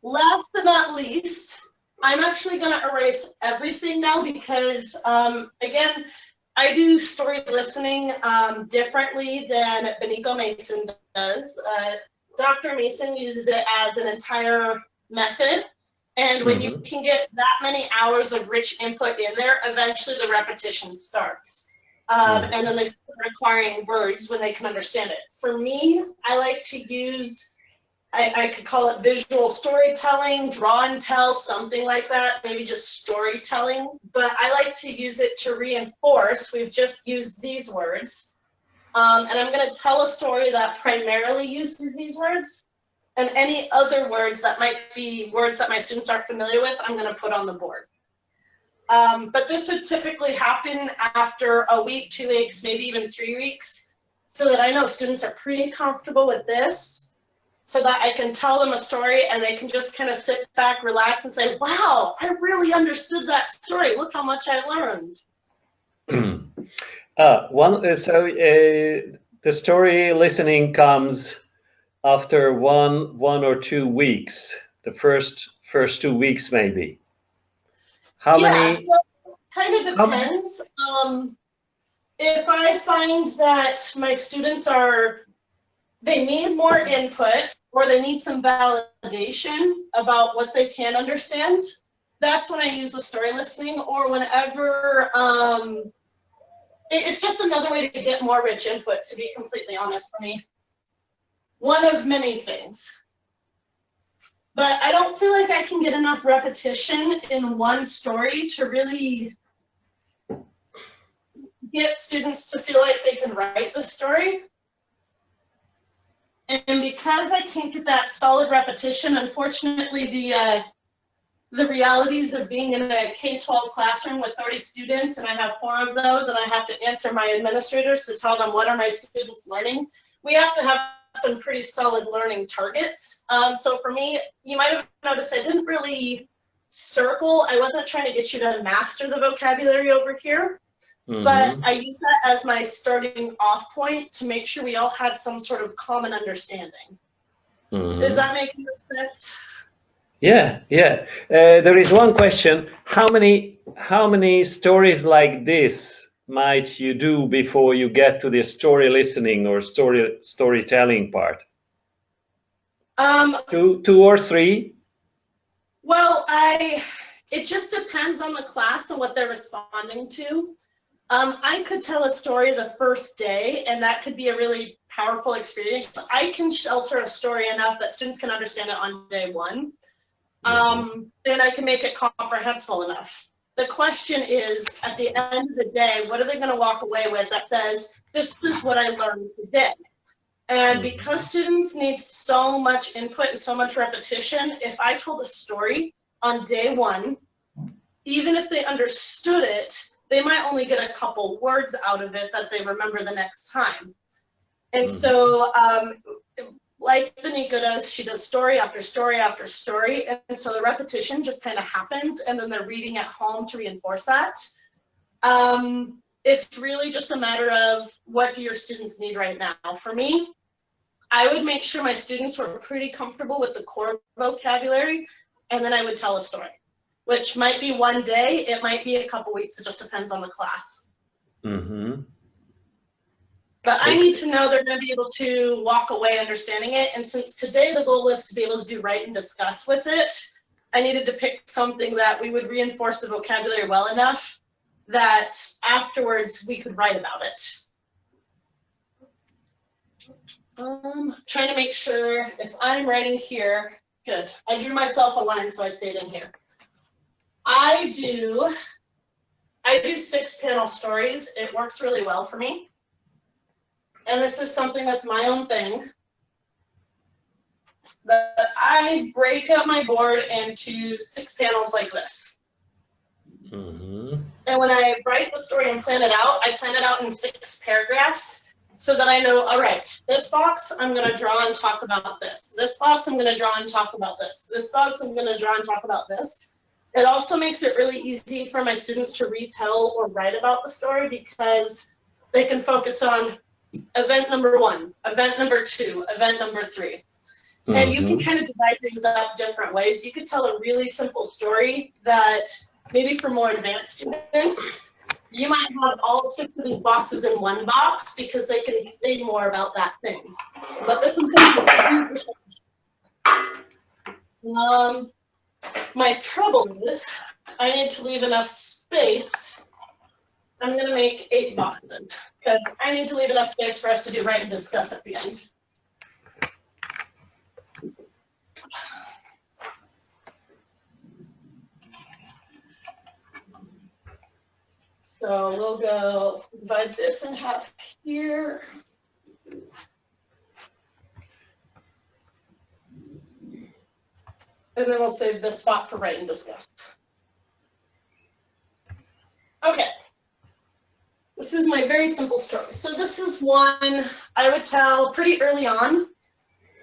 Last but not least, I'm actually going to erase everything now because, again, I do story listening differently than Beniko Mason does. Dr. Mason uses it as an entire method. And when you can get that many hours of rich input in there, eventually the repetition starts. And then they start acquiring words when they can understand it. For me, I like to use, I could call it visual storytelling, draw and tell, something like that, maybe just storytelling. But I like to use it to reinforce. We've just used these words. And I'm going to tell a story that primarily uses these words. And any other words that might be words that my students aren't familiar with, I'm going to put on the board. But this would typically happen after a week, 2 weeks, maybe even 3 weeks, so that I know students are pretty comfortable with this, so that I can tell them a story and they can just kind of sit back, relax, and say, wow, I really understood that story. Look how much I learned. The story listening comes after one or 2 weeks, the first 2 weeks maybe. How many? So kind of depends. If I find that my students they need more input or they need some validation about what they can understand, that's when I use the story listening, or whenever it's just another way to get more rich input, to be completely honest for me. One of many things. But I don't feel like I can get enough repetition in one story to really get students to feel like they can write the story. And because I can't get that solid repetition, unfortunately, the realities of being in a K-12 classroom with 30 students, and I have 4 of those, and I have to answer my administrators to tell them what are my students learning, we have to have some pretty solid learning targets. So for me, you might have noticed I didn't really circle. I wasn't trying to get you to master the vocabulary over here, but I use that as my starting off point to make sure we all had some sort of common understanding. Does that make sense? Yeah. There is one question. How many stories like this might you do before you get to the story listening or storytelling part? 2 or 3? Well, it just depends on the class and what they're responding to. I could tell a story the first day, and that could be a really powerful experience. I can shelter a story enough that students can understand it on day 1. And I can make it comprehensible enough. The question is, at the end of the day, what are they going to walk away with that says, this is what I learned today? And because students need so much input and so much repetition, if I told a story on day 1, even if they understood it, they might only get a couple words out of it that they remember the next time. And so, like Beniko does, she does story after story after story, and so the repetition just kind of happens, and then they're reading at home to reinforce that. It's really just a matter of what do your students need right now. For me, I would make sure my students were pretty comfortable with the core vocabulary, and then I would tell a story, which might be one day, it might be a couple weeks, it just depends on the class. But I need to know they're going to be able to walk away understanding it. And since today the goal was to be able to do write and discuss with it, I needed to pick something that we would reinforce the vocabulary well enough that afterwards we could write about it. Trying to make sure if I'm writing here, good. I drew myself a line so I stayed in here. I do 6-panel stories. It works really well for me. And this is something that's my own thing. But I break up my board into 6 panels like this. And when I write the story and plan it out, I plan it out in 6 paragraphs so that I know, all right, this box I'm going to draw and talk about this. This box I'm going to draw and talk about this. This box I'm going to draw and talk about this. It also makes it really easy for my students to retell or write about the story because they can focus on event number 1, event number 2, event number 3. And you can kind of divide things up different ways. You could tell a really simple story that maybe for more advanced students, you might have all 6 of these boxes in one box because they can say more about that thing. But this one's going to be my trouble is I need to leave enough space. I'm going to make 8 boxes because I need to leave enough space for us to do write and discuss at the end. So we'll go divide this in half here. And then we'll save this spot for write and discuss. Okay. This is my very simple story. So this is one I would tell pretty early on.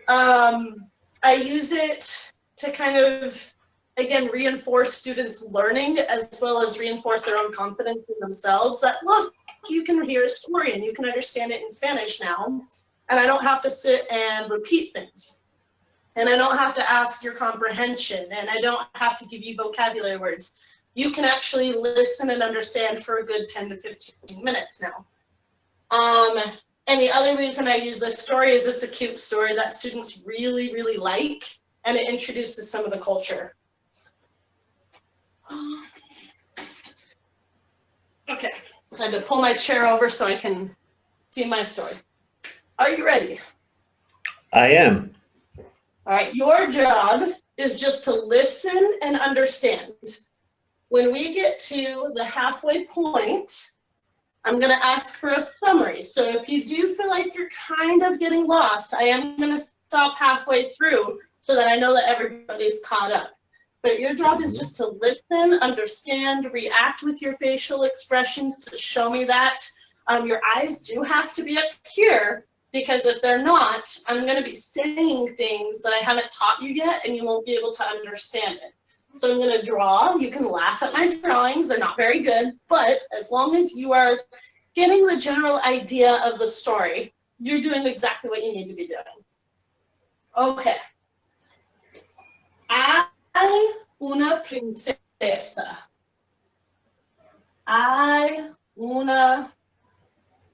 I use it to kind of, again, reinforce students' learning as well as reinforce their own confidence in themselves that, look, you can hear a story and you can understand it in Spanish now, and I don't have to sit and repeat things. And I don't have to ask your comprehension, and I don't have to give you vocabulary words. You can actually listen and understand for a good 10 to 15 minutes now. And the other reason I use this story is it's a cute story that students really, really like, and it introduces some of the culture. Okay, I had to pull my chair over so I can see my story. Are you ready? I am. All right, your job is just to listen and understand. When we get to the halfway point, I'm going to ask for a summary. So if you do feel like you're kind of getting lost, I am going to stop halfway through so that I know that everybody's caught up. But your job is just to listen, understand, react with your facial expressions to show me that. Your eyes do have to be up here, because if they're not, I'm going to be saying things that I haven't taught you yet, and you won't be able to understand it. So I'm going to draw. You can laugh at my drawings. They're not very good, but as long as you are getting the general idea of the story, you're doing exactly what you need to be doing. Okay. Hay una princesa. Hay una,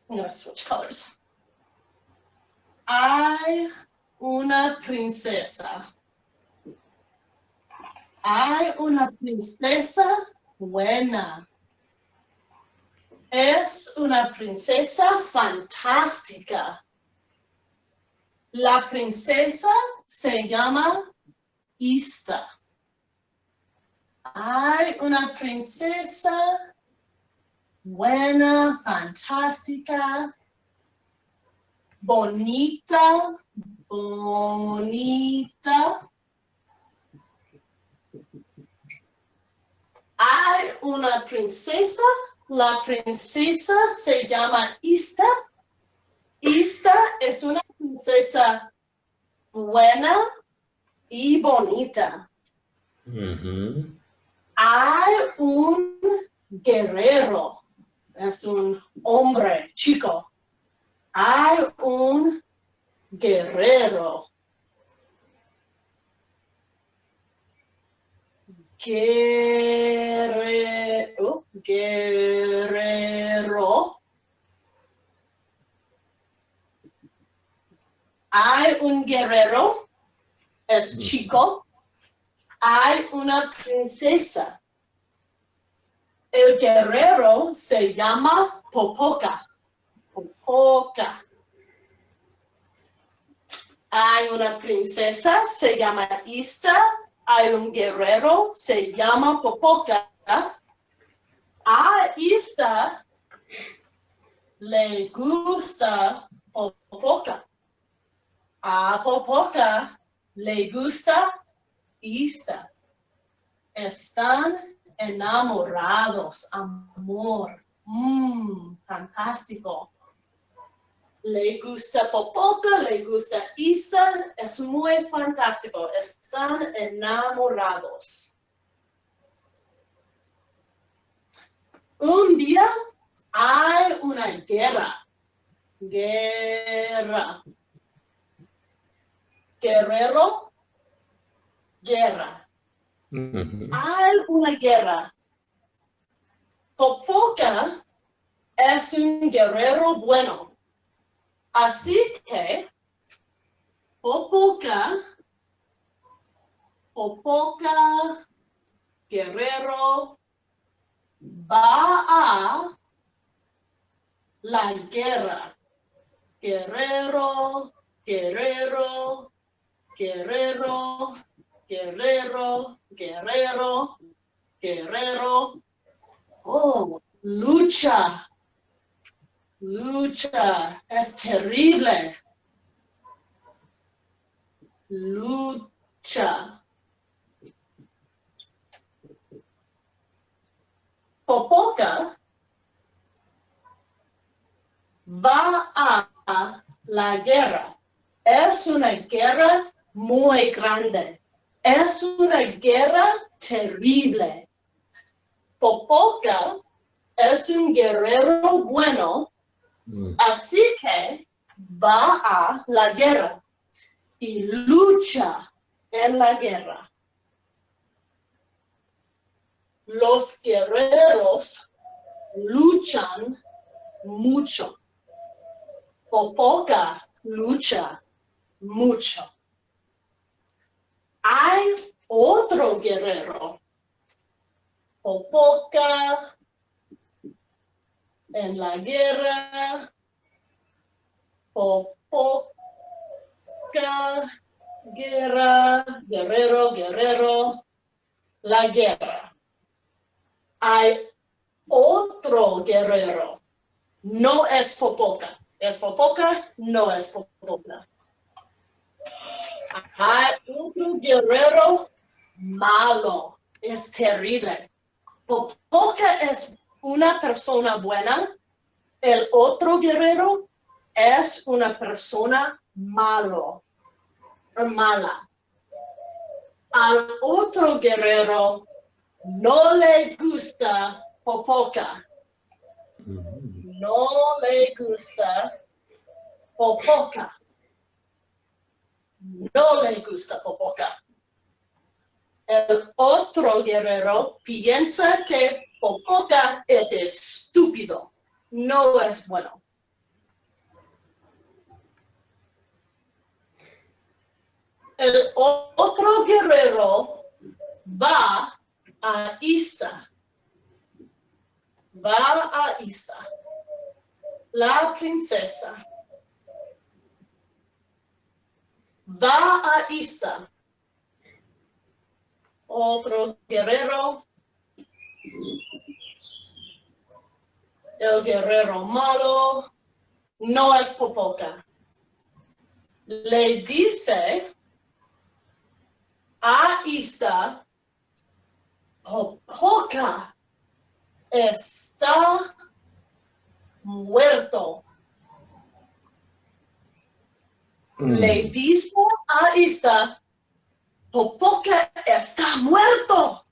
I'm going to switch colors. Hay una princesa. Hay una princesa buena. Es una princesa fantástica. La princesa se llama Ista. Hay una princesa buena, fantástica, bonita, bonita. Hay una princesa, la princesa se llama Ista. Ista es una princesa buena y bonita. Mm-hmm. Hay un guerrero, es un hombre chico. Hay un guerrero. Guerrero. Hay un guerrero, es chico. Hay una princesa. El guerrero se llama Popoca. Popoca. Hay una princesa, se llama Ista. Hay un guerrero, se llama Popoca. A Ista le gusta Popoca. A Popoca le gusta Ista. Están enamorados, amor. Fantástico. Le gusta Popoca, le gusta Ista, es muy fantástico. Están enamorados. Un día hay una guerra. Guerra. guerrero, guerra. Hay una guerra. Popoca es un guerrero bueno. Así que Popoca, guerrero, va a la guerra. Guerrero, guerrero, guerrero, guerrero, guerrero, guerrero. Oh, lucha. Lucha. Es terrible. Lucha. Popoca va a la guerra. Es una guerra muy grande. Es una guerra terrible. Popoca es un guerrero bueno, así que va a la guerra y lucha en la guerra. Los guerreros luchan mucho. Popoca lucha mucho. Hay otro guerrero. Popoca en la guerra. Popoca, guerra, guerrero, guerrero, la guerra. Hay otro guerrero. No es Popoca. Es Popoca, no es Popoca. Hay otro guerrero malo. Es terrible. Popoca es una persona buena. El otro guerrero es una persona malo o mala. Al otro guerrero no le gusta Popoca. No le gusta Popoca. No le gusta Popoca. El otro guerrero piensa que Popoca es estúpido. No es bueno. El otro guerrero va a Ista. Va a Ista. La princesa. Va a Ista. Otro guerrero. El guerrero malo no es Popoca. Le dice a Ista, Popoca está muerto. Le dice a Ista, Popoca está muerto.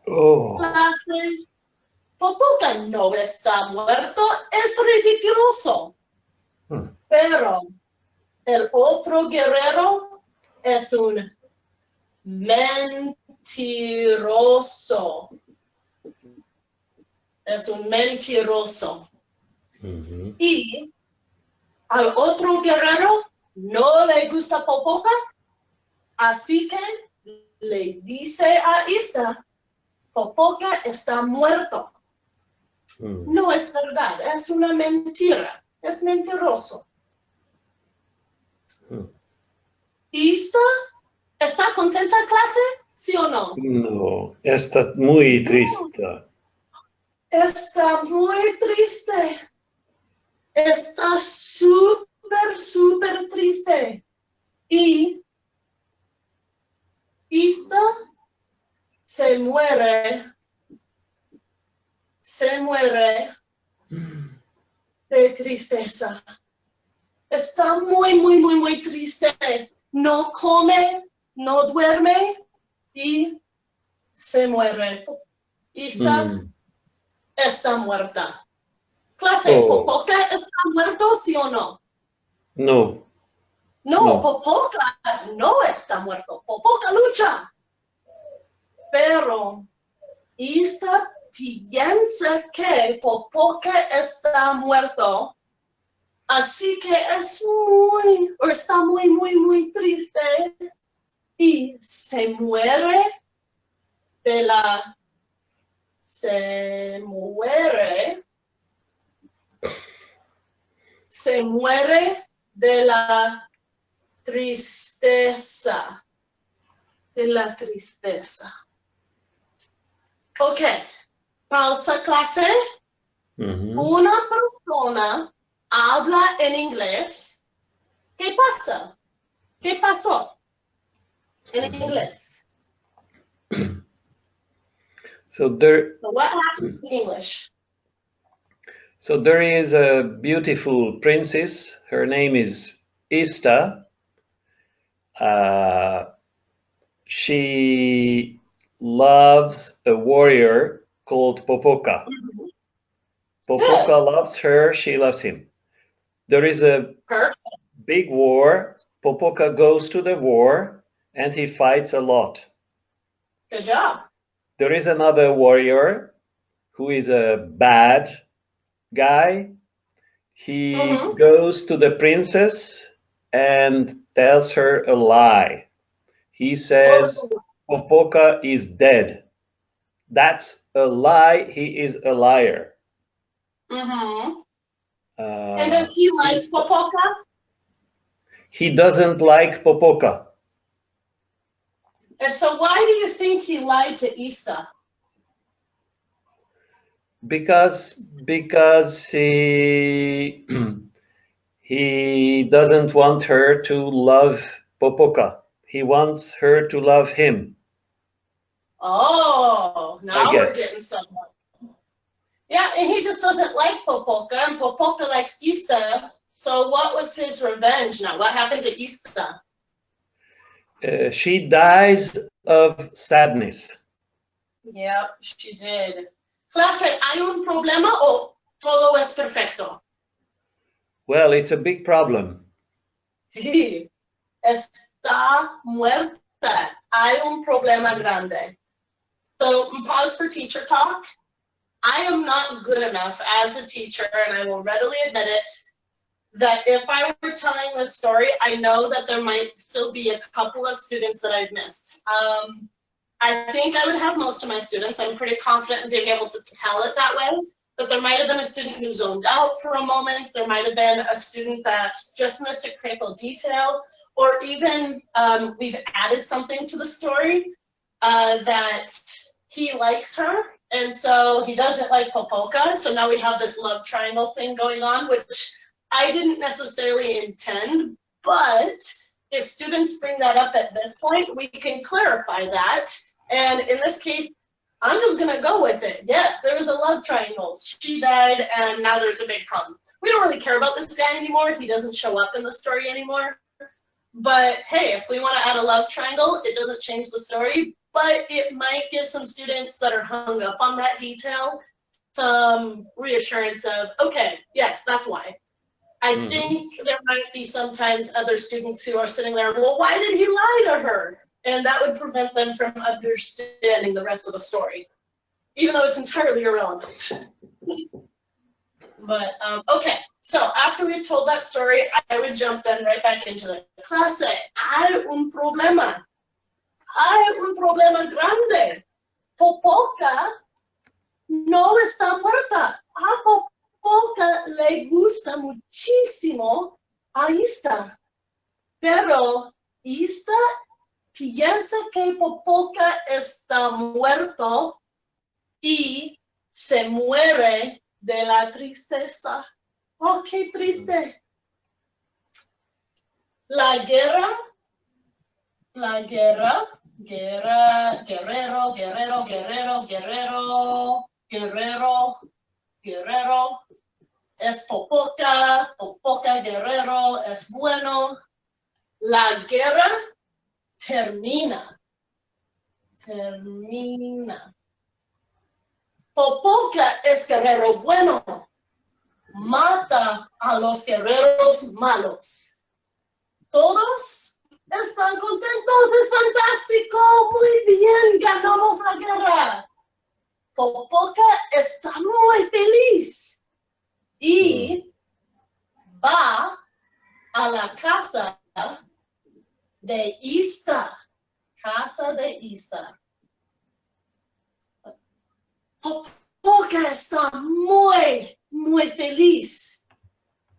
Clase, Popoca no está muerto, es ridículo. Pero el otro guerrero es un mentiroso. Es un mentiroso. Y al otro guerrero no le gusta Popoca, así que le dice a Ista, Popoca está muerto. No es verdad, es una mentira, es mentiroso. ¿Ista está contenta, clase? ¿Sí o no? No, está muy triste. Está muy triste. Está súper triste. Y Ista se muere de tristeza. Está muy triste. No come, no duerme y se muere. Ista está muerta. Clase, ¿Popoca está muerto, sí o no? No. No, Popoca no está muerto. Popoca lucha. Pero esta piensa que Popoca está muerto. Así que está muy triste y se muere de la tristeza. Ok, pausa clase. Una persona habla en inglés. ¿Qué pasa? ¿Qué pasó en inglés? So what happened in English? So there is a beautiful princess. Her name is Ista. She loves a warrior called Popoca. Popoca loves her, she loves him. There is a big war. Popoca goes to the war and he fights a lot. Good job. There is another warrior who is a bad guy. He goes to the princess and tells her a lie. He says Popoca is dead. That's a lie. He is a liar. And does he like Popoca? He doesn't like Popoca. And so why do you think he lied to Ista? Because he doesn't want her to love Popoca. He wants her to love him. Oh, now we're getting somewhere. Yeah, and he just doesn't like Popoca, and Popoca likes Ista. So what was his revenge now? What happened to Ista? She dies of sadness. Yep, she did. Clase, ¿hay un problema o todo es perfecto? Well, it's a big problem. Sí, está muerta. Hay un problema grande. So, pause for teacher talk. I am not good enough as a teacher, and I will readily admit it, that if I were telling this story, I know that there might still be a couple of students that I've missed. I think I would have most of my students. I'm pretty confident in being able to tell it that way, but there might have been a student who zoned out for a moment. There might have been a student that just missed a critical detail, or even we've added something to the story that he likes her, and so he doesn't like Popoca. So now we have this love triangle thing going on, which I didn't necessarily intend, but if students bring that up at this point, we can clarify that. And in this case, I'm just gonna go with it. Yes, there was a love triangle. She died, and now there's a big problem. We don't really care about this guy anymore. He doesn't show up in the story anymore. But hey, if we want to add a love triangle, it doesn't change the story, but it might give some students that are hung up on that detail some reassurance of, okay, yes, that's why. I think there might be sometimes other students who are sitting there, well, why did he lie to her? And that would prevent them from understanding the rest of the story, even though it's entirely irrelevant. But, okay, so after we've told that story, I would jump then right back into the clase. Hay un problema. Hay un problema grande. Popoca no está muerta. A Popoca le gusta muchísimo a Ista. Pero Ista piensa que Popoca está muerto y se muere de la tristeza. Oh, qué triste. Guerrero, es Popoca, Popoca guerrero es bueno. La guerra termina. Popoca es guerrero bueno. Mata a los guerreros malos. ¿Todos están contentos? ¡Es fantástico! ¡Muy bien! ¡Ganamos la guerra! Popoca está muy feliz y va a la casa de Ista. Casa de Ista. Popoca está muy, muy feliz.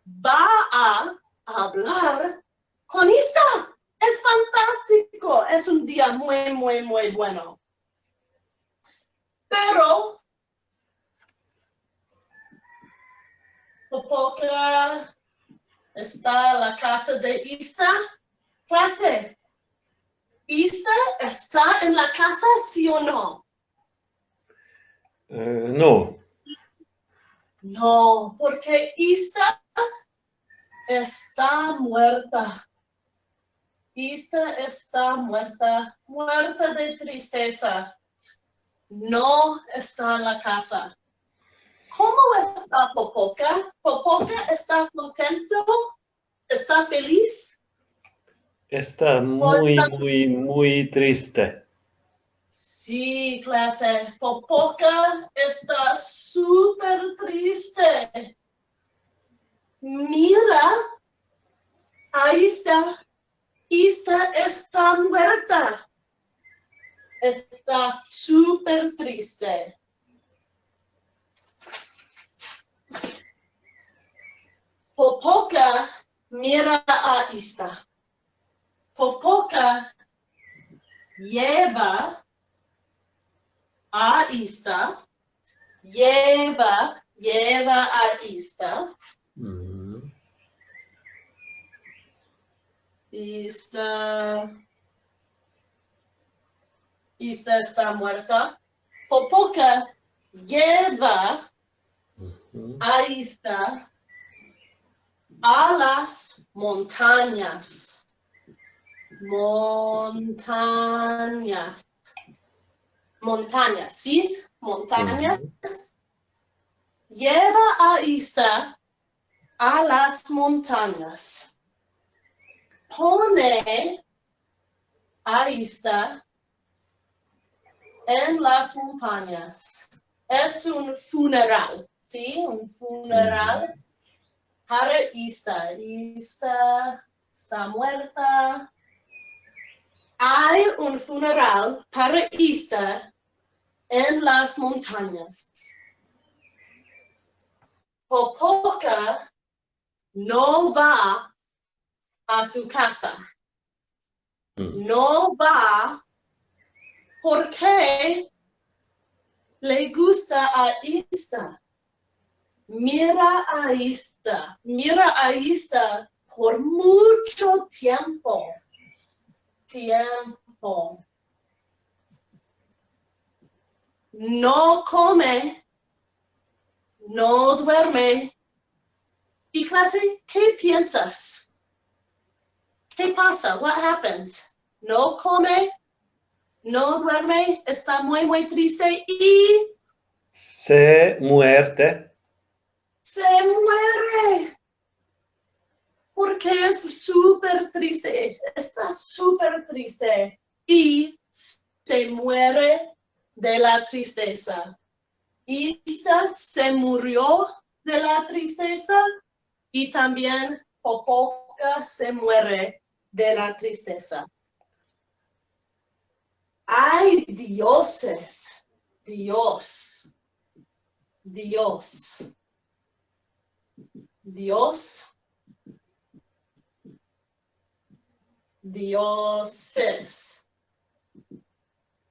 Va a hablar con Ista. Es fantástico. Es un día muy, muy, muy bueno. Pero Popoca está en la casa de Ista. Clase. ¿Ista está en la casa, sí o no? No. No, porque Ista está muerta. Ista está muerta, muerta de tristeza. No está en la casa. ¿Cómo está Popoca? ¿Popoca está contento? ¿Está feliz? Está muy triste. Sí, clase. Popoca está súper triste. Mira, ahí está. Ista está muerta. Está súper triste. Popoca mira a Ista. Popoca lleva a Ista. Lleva a Ista. Ista está muerta. Popoca lleva a Ista a las montañas. Montañas, ¿sí? Montañas. Lleva a Ista a las montañas. Pone a Ista en las montañas. Es un funeral, ¿sí? Un funeral para Ista. Ista está muerta. Hay un funeral para Ista en las montañas. Popoca no va a su casa. No va porque le gusta a Ista. Mira a Ista por mucho tiempo. No come, no duerme. ¿Y clase? ¿Qué piensas? ¿Qué pasa? What happens? No come, no duerme, está muy triste y se muere. Se muere. Porque es súper triste. Está súper triste. Y se muere de la tristeza. Ista se murió de la tristeza y también Popoca se muere de la tristeza. ¡Ay, dioses! Dios. Dioses.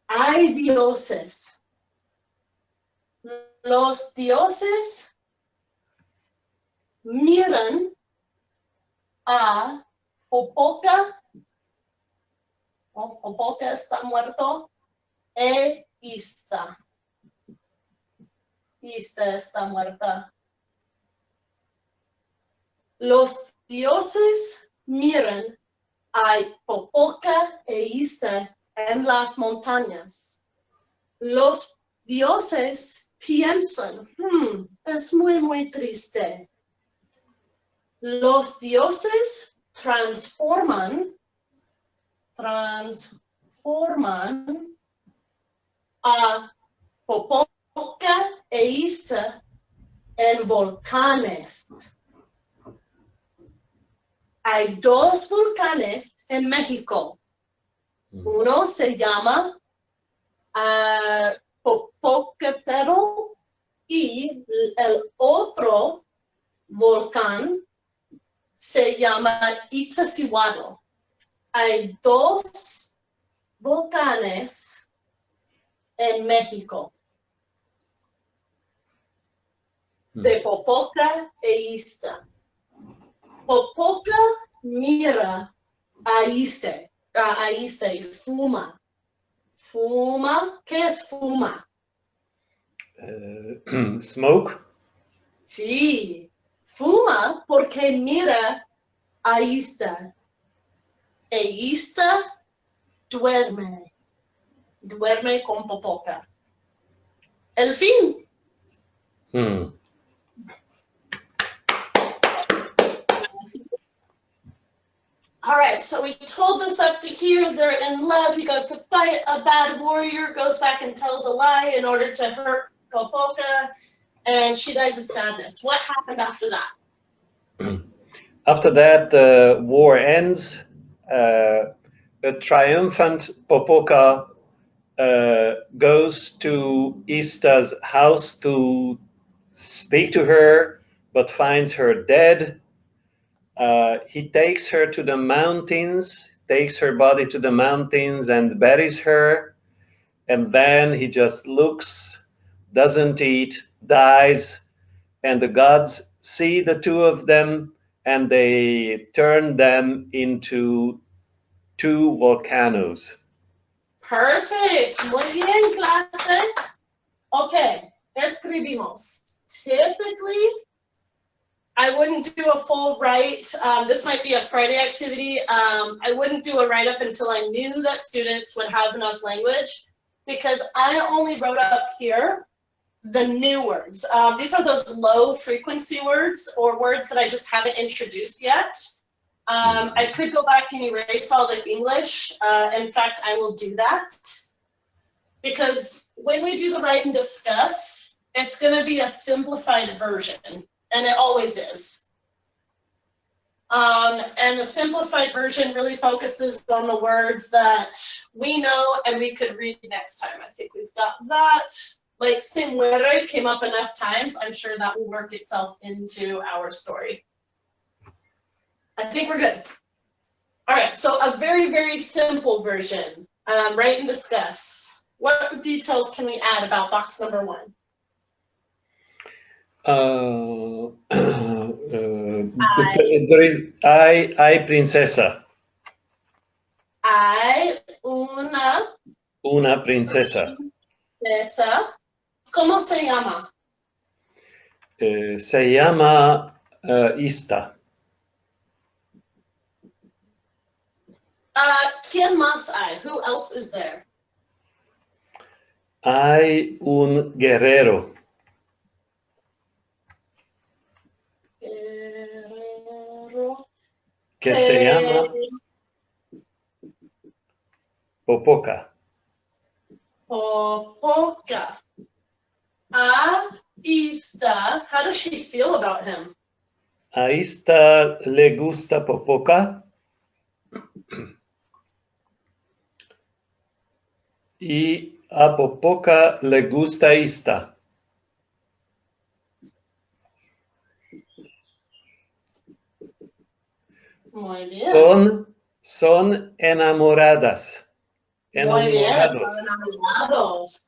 Hay dioses. Los dioses miran a Popoca. Popoca está muerto. E Ista. Ista está muerta. Los dioses miran a Popoca e Ista en las montañas. Los dioses piensan, es muy triste. Los dioses transforman a Popoca e Ista en volcanes. Hay dos volcanes en México. Uno se llama Popocatépetl y el otro volcán se llama Iztaccíhuatl. Hay dos volcanes en México, de Popoca e Ista. Popoca mira a Ista y fuma. Fuma, ¿qué es fuma? Smoke. Sí, fuma porque mira a Ista. E Ista duerme con Popoca. El fin. All right, so we told this up to here. They're in love. He goes to fight a bad warrior, goes back and tells a lie in order to hurt Popoca, and she dies of sadness. What happened after that? After that, the war ends. A triumphant Popoca goes to Ista's house to speak to her, but finds her dead. He takes her to the mountains, takes her body to the mountains and buries her. And then he just looks, doesn't eat, dies. And the gods see the two of them and they turn them into two volcanoes. Perfect. Muy bien, clase. Okay, escribimos. Typically, I wouldn't do a full write. This might be a Friday activity. I wouldn't do a write-up until I knew that students would have enough language, because I only wrote up here the new words. These are those low frequency words or words that I just haven't introduced yet. I could go back and erase all the English. In fact, I will do that, because when we do the write and discuss, it's going to be a simplified version. And it always is. And the simplified version really focuses on the words that we know and we could read next time. I think we've got that. Like se muere came up enough times. I'm sure that will work itself into our story. I think we're good. All right, so a very, very simple version. Write and discuss. What details can we add about box number 1? There is I princesa. Hay una princesa. princesa. ¿Cómo se llama? Se llama Ista. ¿Quién más hay? Who else is there? Hay un guerrero. Que se llama Popoca. Popoca. A Ista, how does she feel about him? A Ista le gusta Popoca. Y a Popoca le gusta Ista. Muy bien. Son enamoradas. Muy bien, son enamorados.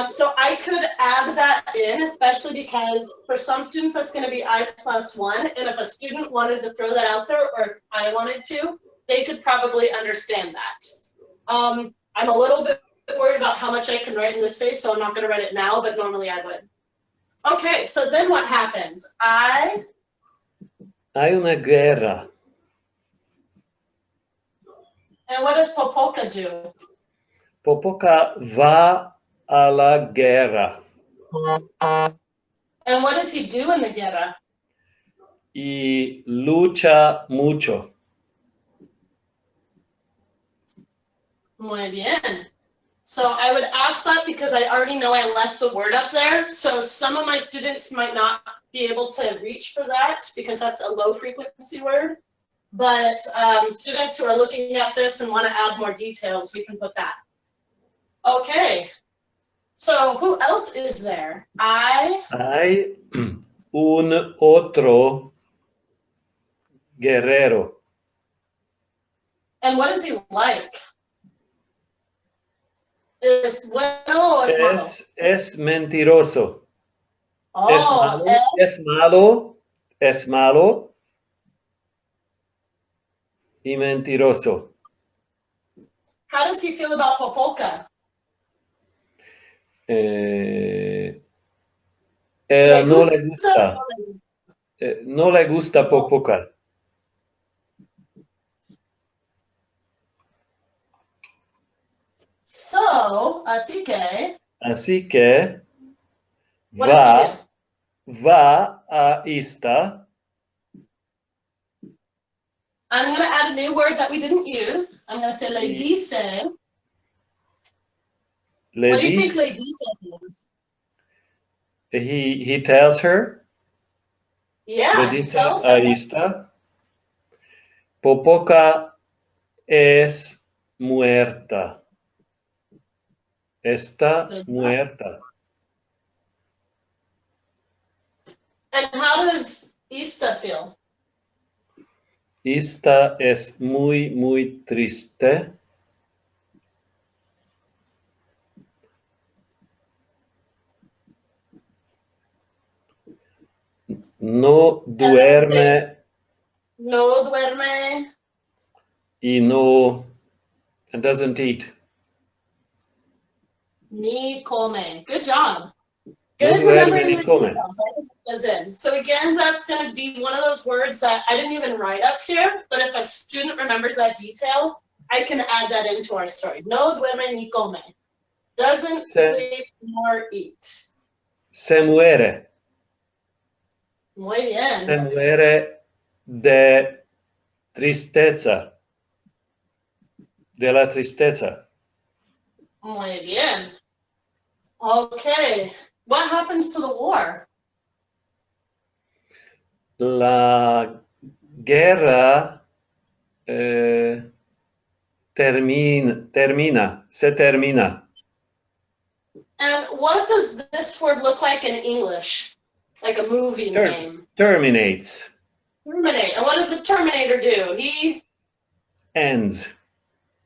So I could add that in, especially because for some students that's going to be I+1, and if a student wanted to throw that out there, or if I wanted to, they could probably understand that. I'm a little bit worried about how much I can write in this space, so I'm not going to write it now, but normally I would. Okay, so then what happens? Hay una guerra. And what does Popoca do? Popoca va a la guerra. And what does he do in the guerra? y lucha mucho. Muy bien. So I would ask that because I already know I left the word up there. So some of my students might not be able to reach for that because that's a low frequency word. But students who are looking at this and want to add more details, we can put that. Okay. So who else is there? Hay un otro guerrero. And what is he like? ¿Es bueno o es malo? Es mentiroso. Oh, Es malo y mentiroso. How does he feel about Popoka? No le gusta. No le gusta Popoka. So, así que va a esta. I'm going to add a new word that we didn't use. I'm going to say le dice. What do you think le dice means? He tells her. Yeah, Le he dice tells a her. esta. Popoka es muerta. Está muerta. And how does Ista feel? Esta es muy, muy triste. No duerme. No duerme. Y no, and doesn't eat. Ni come. Good job. No Good duerme remembering ni the come. details. I think it goes in. So again, that's going to be one of those words that I didn't even write up here, but if a student remembers that detail, I can add that into our story. No duerme ni come. Doesn't sleep nor eat. Se muere. Muy bien. Se muere de tristeza. De la tristeza. Muy bien. Okay. What happens to the war? La guerra se termina. And what does this word look like in English? Like a movie name. Terminates. Terminate. And what does the Terminator do? He ends.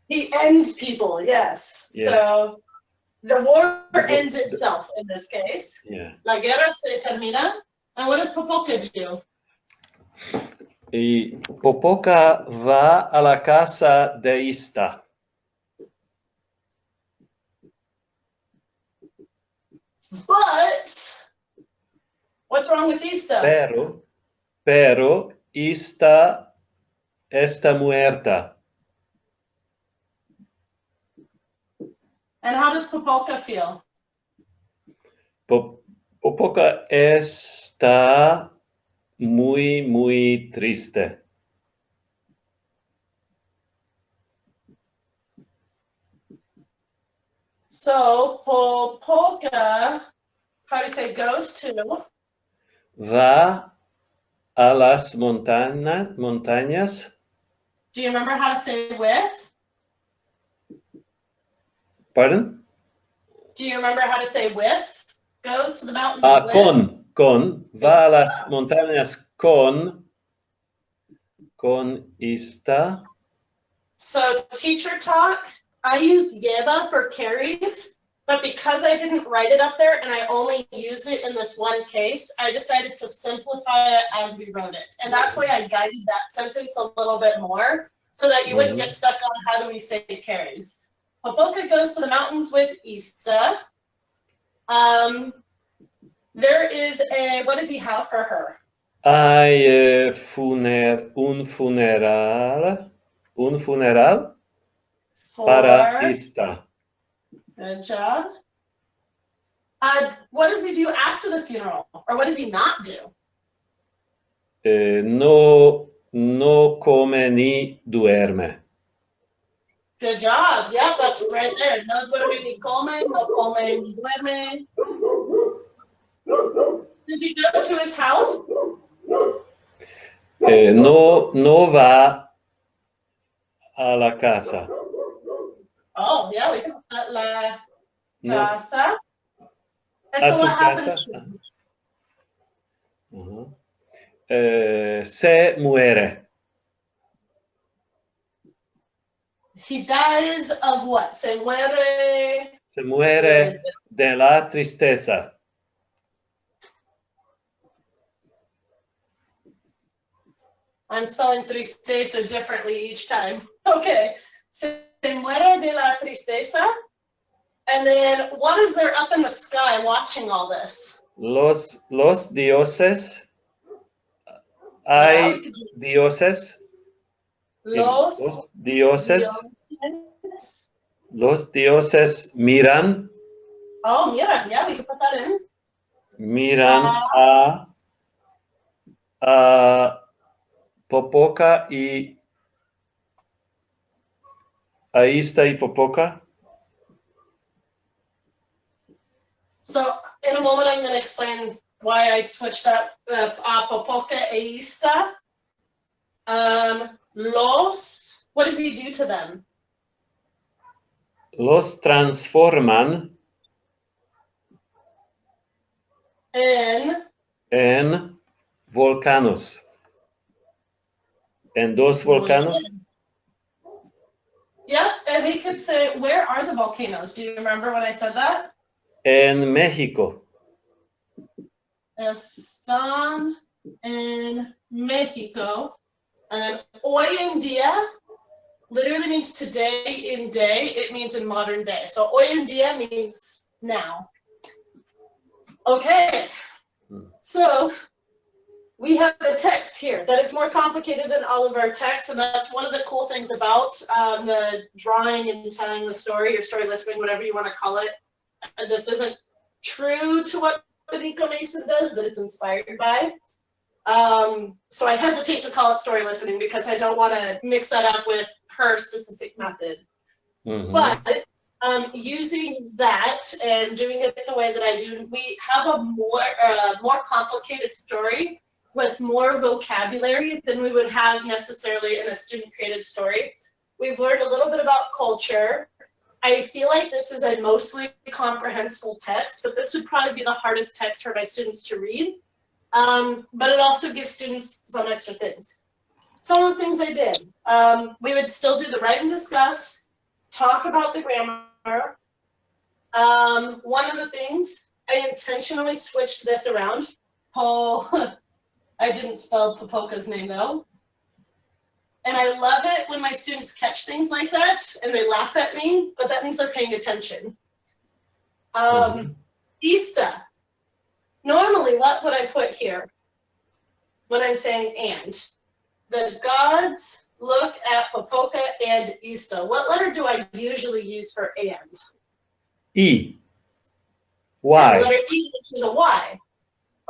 He ends people, yes. Yeah. So the war ends itself in this case. Yeah. La guerra se termina. And what does Popoka do? Y Popoka va a la casa de Ista. But what's wrong with Ista? Pero Ista está muerta. And how does Popoka feel? Popoka está muy, muy triste. So Popoka, how do you say, goes to? Va a las montañas. Do you remember how to say with? Pardon? Do you remember how to say with? Goes to the mountains with? Con. Va a las montañas con Ista. So teacher talk, I used lleva for carries, but because I didn't write it up there and I only used it in this one case, I decided to simplify it as we wrote it. And that's why I guided that sentence a little bit more so that you wouldn't get stuck on how do we say carries. Popoka goes to the mountains with Ista. There is a, what does he have for her? Hay un funeral para Ista. Good job. What does he do after the funeral? Or what does he not do? no come ni duerme. Good job. Yep, that's right there. No duerme ni come, no come ni duerme. Does he go to his house? No va a la casa. Oh, yeah, we can put that la No. casa. And A so su what happens casa. to him? Se muere. He dies of what? Se muere. Se muere de la tristeza. I'm spelling tristeza differently each time. Okay. Se muere de la tristeza. And then what is there up in the sky watching all this? Los dioses. Hay dioses. Los dioses. dioses. Los dioses miran. Oh, miran. Yeah, we can put that in. Miran a Popoca y ahí está y Popoca. So in a moment, I'm going to explain why I switched up Popoca e Ista. What does he do to them? Los transforman en volcanos. En dos volcanos. Yeah, and we could say, where are the volcanoes? Do you remember when I said that? En México. Están en México. And then hoy en día literally means today in day. It means in modern day. So hoy en día means now. Okay. So we have a text here that is more complicated than all of our texts, and that's one of the cool things about the drawing and telling the story, or story listening, whatever you want to call it. And this isn't true to what Beniko Mason does, but it's inspired by. So I hesitate to call it story listening because I don't want to mix that up with her specific method. Mm-hmm. But using that and doing it the way that I do, we have a more complicated story with more vocabulary than we would have necessarily in a student-created story. We've learned a little bit about culture. I feel like this is a mostly comprehensible text, but this would probably be the hardest text for my students to read. But it also gives students some extra things. Some of the things I did, we would still do the write and discuss, talk about the grammar. One of the things, I intentionally switched this around. I didn't spell Popoca's name though. And I love it when my students catch things like that and they laugh at me, but that means they're paying attention. Ista. Normally, what would I put here when I'm saying and? The gods look at Popoca and Ista. What letter do I usually use for and? E. Y. The letter E, which is a Y.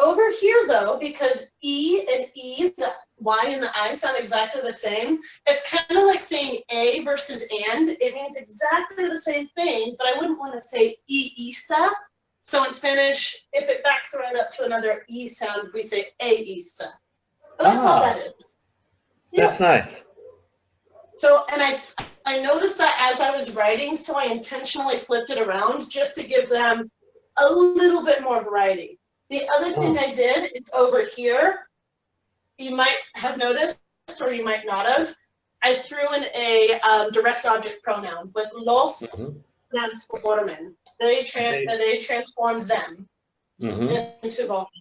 Over here, though, because E and E, the Y and the I sound exactly the same, it's kind of like saying A versus and. It means exactly the same thing, but I wouldn't want to say ista. So in Spanish, if it backs right up to another E sound, we say ista. But that's all that is. Yeah. That's nice. So, and I noticed that as I was writing, so I intentionally flipped it around just to give them a little bit more variety. The other thing I did is over here, you might have noticed, or you might not have, I threw in a direct object pronoun with los transformen. They transformed them into volcanoes.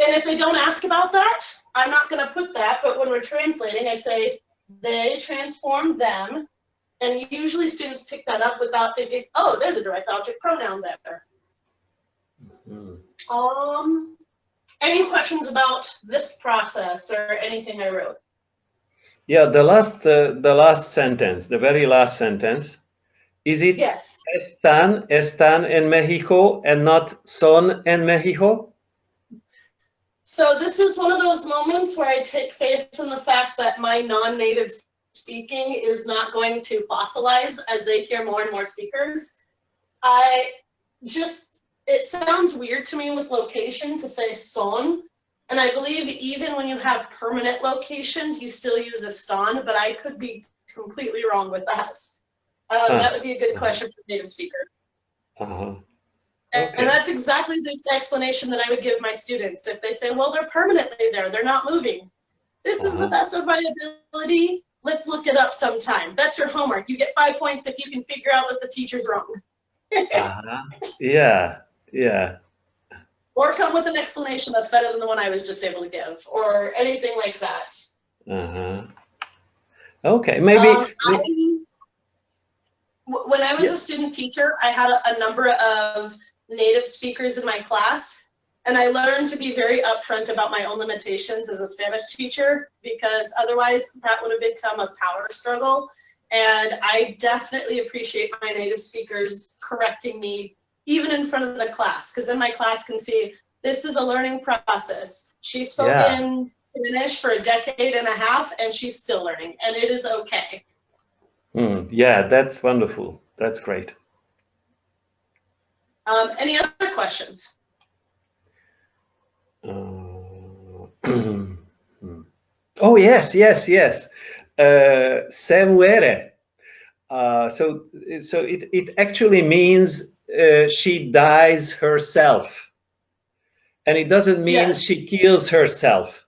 And if they don't ask about that, I'm not going to put that, but when we're translating, I'd say they transformed them. And usually students pick that up without thinking, oh, there's a direct object pronoun there. Any questions about this process or anything I wrote? Yeah, the last sentence, the very last sentence, is it yes. están en México and not son en México? So this is one of those moments where I take faith in the fact that my non-native speaking is not going to fossilize as they hear more and more speakers. It sounds weird to me with location to say son, and I believe even when you have permanent locations, you still use a ston, but I could be completely wrong with that. That would be a good question for a native speaker. Okay. And that's exactly the explanation that I would give my students. If they say, well, they're permanently there, they're not moving. This is the best of my ability. Let's look it up sometime. That's your homework. You get 5 points if you can figure out that the teacher's wrong. Yeah, yeah. Or come with an explanation that's better than the one I was just able to give, or anything like that. Okay, maybe. When I was a student teacher, I had a number of native speakers in my class, and I learned to be very upfront about my own limitations as a Spanish teacher, because otherwise that would have become a power struggle. And I definitely appreciate my native speakers correcting me even in front of the class, because then my class can see this is a learning process. She's spoken Spanish for a decade and a half, and she's still learning, and it is okay. Yeah, that's wonderful. That's great. Any other questions? Oh, yes. Se muere. So it actually means she dies herself. And it doesn't mean she kills herself.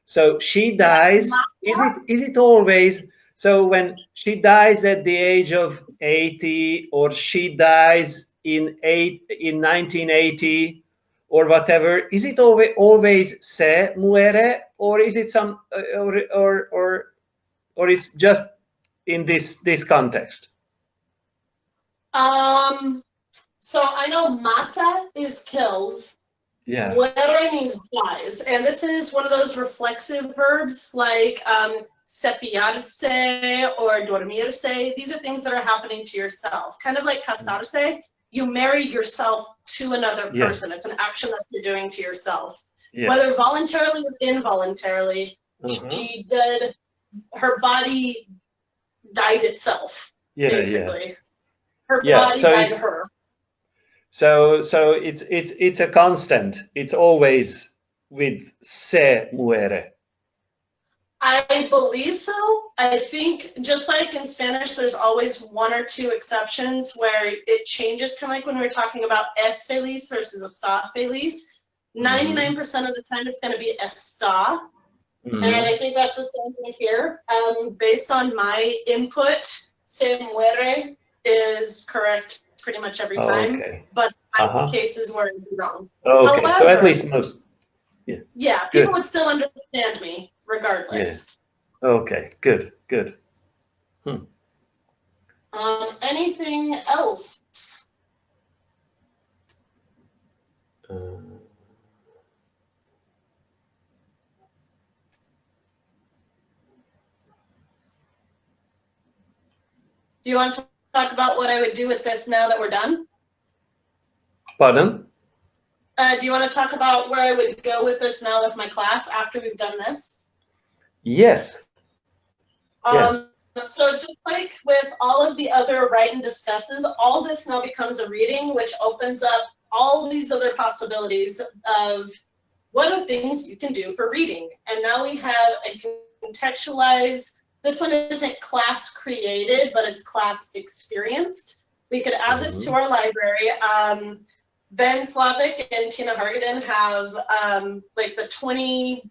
So she dies. Is it always? So when she dies at the age of 80, or she dies in 1980, or whatever, is it always se muere, or is it some, or it's just in this context? So I know mata is kills. Yeah. Muere means dies, and this is one of those reflexive verbs like cepillarse or dormirse. These are things that are happening to yourself, kind of like casarse. You marry yourself to another person. It's an action that you're doing to yourself, whether voluntarily or involuntarily. She did. Her body died itself. Basically, her body died her. So it's a constant. It's always with se muere. I believe so. I think just like in Spanish, there's always one or two exceptions where it changes, kind of like when we were talking about es feliz versus está feliz. 99% of the time it's going to be está. And I think that's the same thing here. Based on my input, se muere is correct pretty much every time, but I have cases where it's wrong. Okay, however, so at least most. Yeah, people would still understand me regardless. Yeah. Okay, good. Anything else? Do you want to talk about what I would do with this now that we're done? Pardon? Do you want to talk about where I would go with this now with my class after we've done this? Yes. So just like with all of the other write and discusses, all this now becomes a reading, which opens up all these other possibilities of what are things you can do for reading. And now we have a contextualized. This one isn't class created, but it's class experienced. We could add this to our library. Ben Slavic and Tina Hargaden have like the 20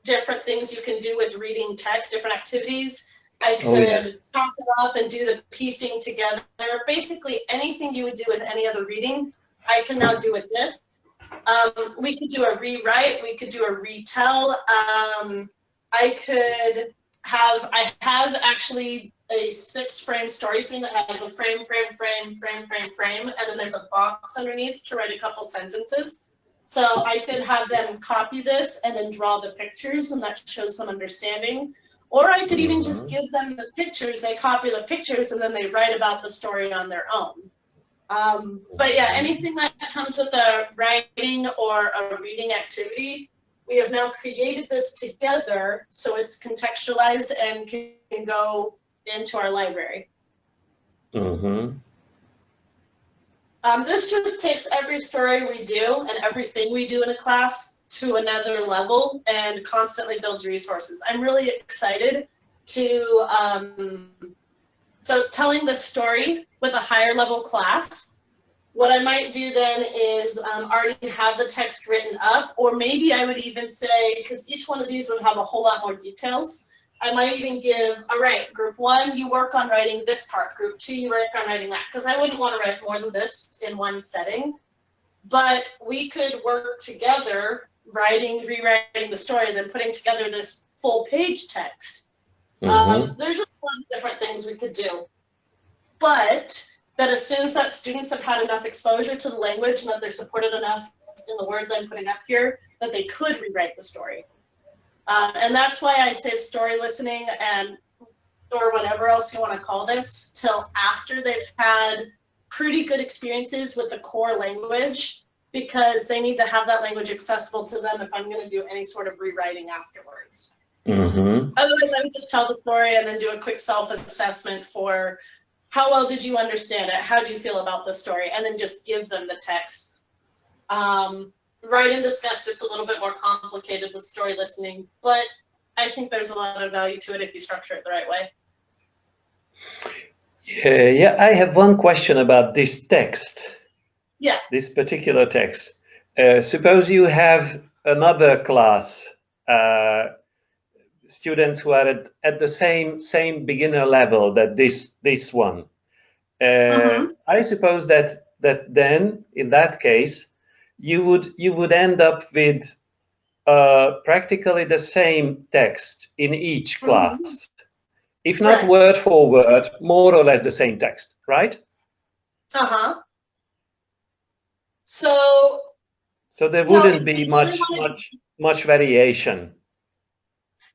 different things you can do with reading text, different activities. I could pop it up and do the piecing together. Basically anything you would do with any other reading, I can now do with this. We could do a rewrite, we could do a retell. I have actually a 6-frame story thing that has a frame, and then there's a box underneath to write a couple sentences. So I could have them copy this and then draw the pictures, and that shows some understanding. Or I could even just give them the pictures, they copy the pictures, and then they write about the story on their own. But yeah, anything that comes with a writing or a reading activity, we have now created this together so it's contextualized and can go into our library. Mm-hmm. This just takes every story we do and everything we do in a class to another level and constantly builds resources. I'm really excited to, so telling the story with a higher level class, what I might do then is already have the text written up, or maybe I would even say, because each one of these would have a whole lot more details, I might even give, all right, group 1, you work on writing this part, group 2, you work on writing that, because I wouldn't want to write more than this in one setting, but we could work together rewriting the story, then putting together this full page text. There's just a lot of different things we could do, but that assumes that students have had enough exposure to the language and that they're supported enough in the words I'm putting up here that they could rewrite the story. And that's why I save story listening and or whatever else you want to call this till after they've had pretty good experiences with the core language, because they need to have that language accessible to them if I'm going to do any sort of rewriting afterwards. Otherwise, I would just tell the story and then do a quick self-assessment for how well did you understand it? How do you feel about the story? And then just give them the text. Write and discuss it's a little bit more complicated with story listening, but I think there's a lot of value to it if you structure it the right way. Yeah, I have one question about this text. Yeah. This particular text. Suppose you have another class, students who are at the same beginner level that this one. I suppose that then in that case you would end up with practically the same text in each class, if not word for word, more or less the same text, right? So there wouldn't be much variation.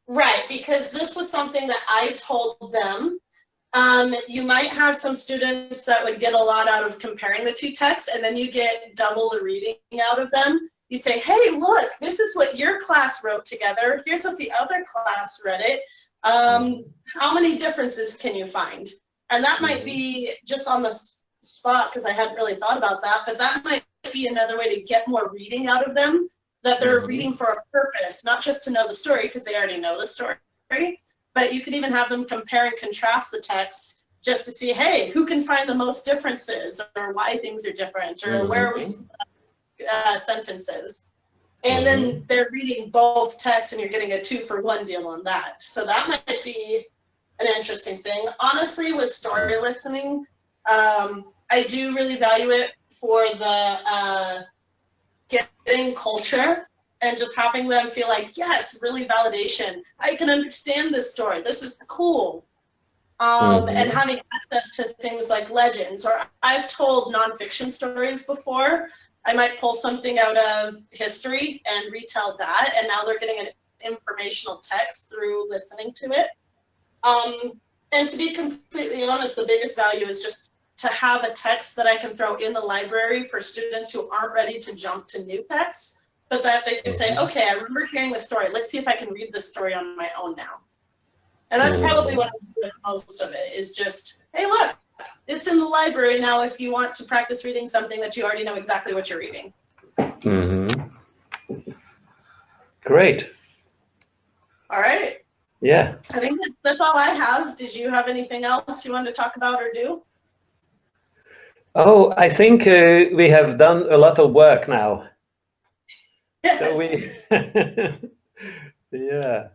Right, because this was something that I told them. You might have some students that would get a lot out of comparing the two texts, and then you get double the reading out of them. You say, hey, look, this is what your class wrote together. Here's what the other class read it. How many differences can you find? And that might be just on the spot, because I hadn't really thought about that, but that might be another way to get more reading out of them, that they're reading for a purpose, not just to know the story, because they already know the story, but you could even have them compare and contrast the texts just to see, hey, who can find the most differences, or why things are different, or where are we sentences. And then they're reading both texts and you're getting a 2-for-1 deal on that. So that might be an interesting thing. Honestly, with story listening, I do really value it for the getting culture and just having them feel like, yes, really validation. I can understand this story. This is cool. And having access to things like legends, or I've told nonfiction stories before. I might pull something out of history and retell that, and now they're getting an informational text through listening to it. And to be completely honest, the biggest value is just to have a text that I can throw in the library for students who aren't ready to jump to new texts, but that they can say, okay, I remember hearing the story. Let's see if I can read this story on my own now. And that's probably what I do with most of it, is just, hey, look, it's in the library now if you want to practice reading something that you already know exactly what you're reading. Great. All right. Yeah. I think that's all I have. Did you have anything else you wanted to talk about or do? Oh, I think we have done a lot of work now. Yes. So yeah.